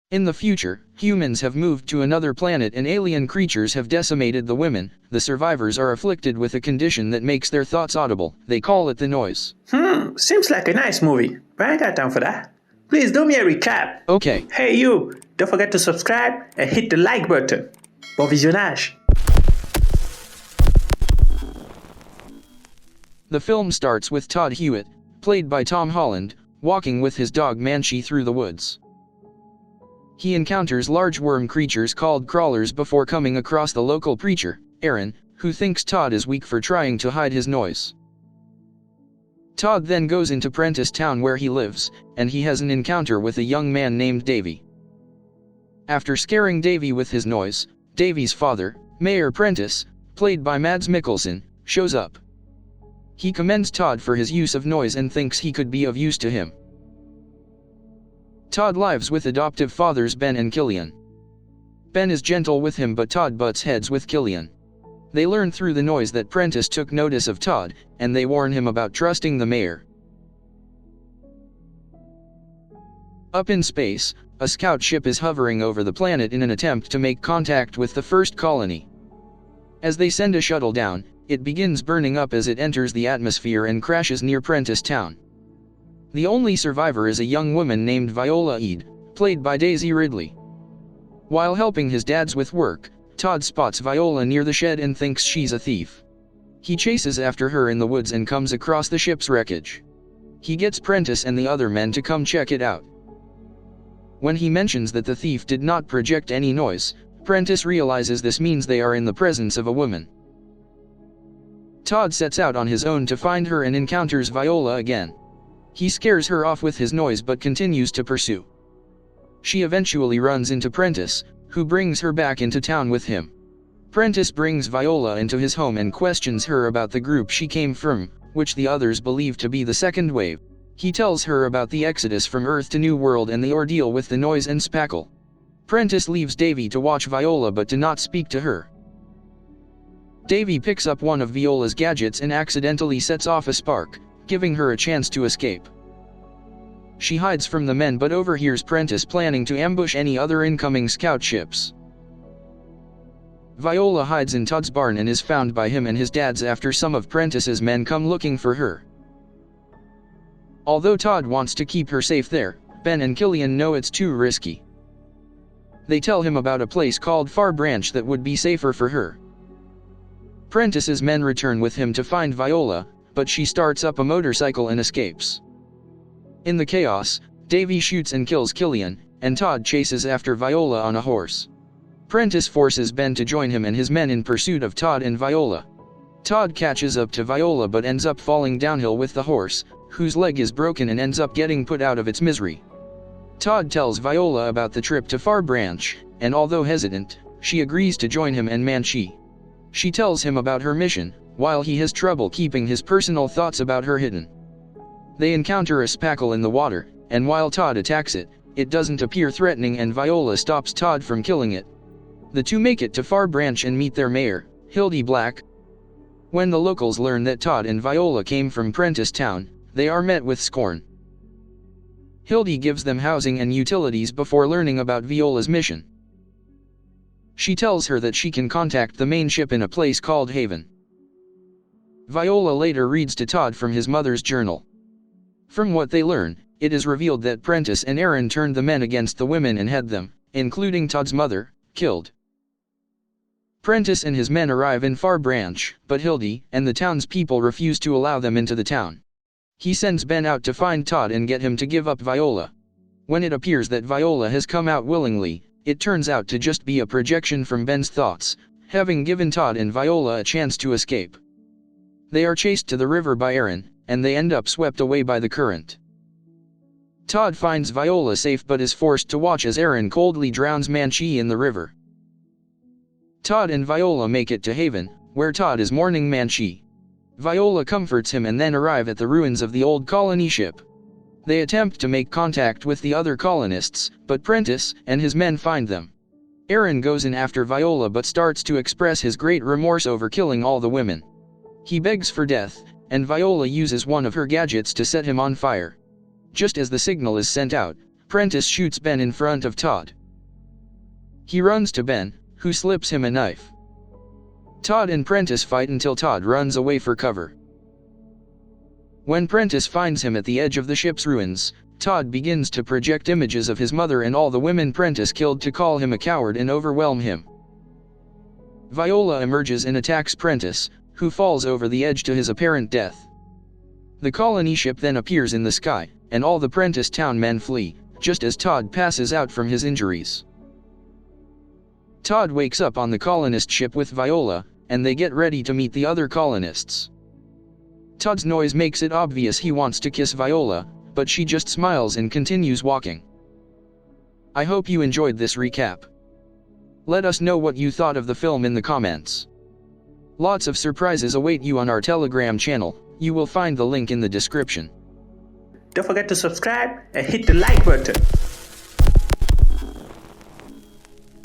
In the future, humans have moved to another planet and alien creatures have decimated the women. The survivors are afflicted with a condition that makes their thoughts audible. They call it the noise. Seems like a nice movie, but I ain't got time for that. Please do me a recap. Okay. Hey you, don't forget to subscribe and hit the like button. Bon visionnage. The film starts with Todd Hewitt, played by Tom Holland, walking with his dog Manchi through the woods. He encounters large worm creatures called crawlers before coming across the local preacher, Aaron, who thinks Todd is weak for trying to hide his noise. Todd then goes into Prentice Town where he lives, and he has an encounter with a young man named Davy. After scaring Davy with his noise, Davy's father, Mayor Prentice, played by Mads Mikkelsen, shows up. He commends Todd for his use of noise and thinks he could be of use to him. Todd lives with adoptive fathers Ben and Killian. Ben is gentle with him but Todd butts heads with Killian. They learn through the noise that Prentice took notice of Todd, and they warn him about trusting the mayor. Up in space, a scout ship is hovering over the planet in an attempt to make contact with the first colony. As they send a shuttle down, it begins burning up as it enters the atmosphere and crashes near Prentice Town. The only survivor is a young woman named Viola Eade, played by Daisy Ridley. While helping his dads with work, Todd spots Viola near the shed and thinks she's a thief. He chases after her in the woods and comes across the ship's wreckage. He gets Prentice and the other men to come check it out. When he mentions that the thief did not project any noise, Prentice realizes this means they are in the presence of a woman. Todd sets out on his own to find her and encounters Viola again. He scares her off with his noise but continues to pursue. She eventually runs into Prentice, who brings her back into town with him. Prentice brings Viola into his home and questions her about the group she came from, which the others believe to be the Second Wave. He tells her about the exodus from Earth to New World and the ordeal with the noise and spackle. Prentice leaves Davy to watch Viola but to not speak to her. Davy picks up one of Viola's gadgets and accidentally sets off a spark, giving her a chance to escape. She hides from the men but overhears Prentice planning to ambush any other incoming scout ships. Viola hides in Todd's barn and is found by him and his dads after some of Prentice's men come looking for her. Although Todd wants to keep her safe there, Ben and Killian know it's too risky. They tell him about a place called Far Branch that would be safer for her. Prentice's men return with him to find Viola, but she starts up a motorcycle and escapes. In the chaos, Davy shoots and kills Killian, and Todd chases after Viola on a horse. Prentice forces Ben to join him and his men in pursuit of Todd and Viola. Todd catches up to Viola but ends up falling downhill with the horse, whose leg is broken and ends up getting put out of its misery. Todd tells Viola about the trip to Far Branch, and although hesitant, she agrees to join him and Manchi. She tells him about her mission, while he has trouble keeping his personal thoughts about her hidden. They encounter a spackle in the water, and while Todd attacks it, it doesn't appear threatening and Viola stops Todd from killing it. The two make it to Far Branch and meet their mayor, Hildy Black. When the locals learn that Todd and Viola came from Prentice Town, they are met with scorn. Hildy gives them housing and utilities before learning about Viola's mission. She tells her that she can contact the main ship in a place called Haven. Viola later reads to Todd from his mother's journal. From what they learn, it is revealed that Prentice and Aaron turned the men against the women and had them, including Todd's mother, killed. Prentice and his men arrive in Far Branch, but Hildy and the townspeople refuse to allow them into the town. He sends Ben out to find Todd and get him to give up Viola. When it appears that Viola has come out willingly, it turns out to just be a projection from Ben's thoughts, having given Todd and Viola a chance to escape. They are chased to the river by Aaron, and they end up swept away by the current. Todd finds Viola safe but is forced to watch as Aaron coldly drowns Manchi in the river. Todd and Viola make it to Haven, where Todd is mourning Manchi. Viola comforts him and then arrive at the ruins of the old colony ship. They attempt to make contact with the other colonists, but Prentice and his men find them. Aaron goes in after Viola but starts to express his great remorse over killing all the women. He begs for death, and Viola uses one of her gadgets to set him on fire. Just as the signal is sent out, Prentice shoots Ben in front of Todd. He runs to Ben, who slips him a knife. Todd and Prentice fight until Todd runs away for cover. When Prentice finds him at the edge of the ship's ruins, Todd begins to project images of his mother and all the women Prentice killed to call him a coward and overwhelm him. Viola emerges and attacks Prentice, who falls over the edge to his apparent death. The colony ship then appears in the sky, and all the Prentice town men flee, just as Todd passes out from his injuries. Todd wakes up on the colonist ship with Viola, and they get ready to meet the other colonists. Todd's noise makes it obvious he wants to kiss Viola, but she just smiles and continues walking. I hope you enjoyed this recap. Let us know what you thought of the film in the comments. Lots of surprises await you on our Telegram channel. You will find the link in the description. Don't forget to subscribe and hit the like button.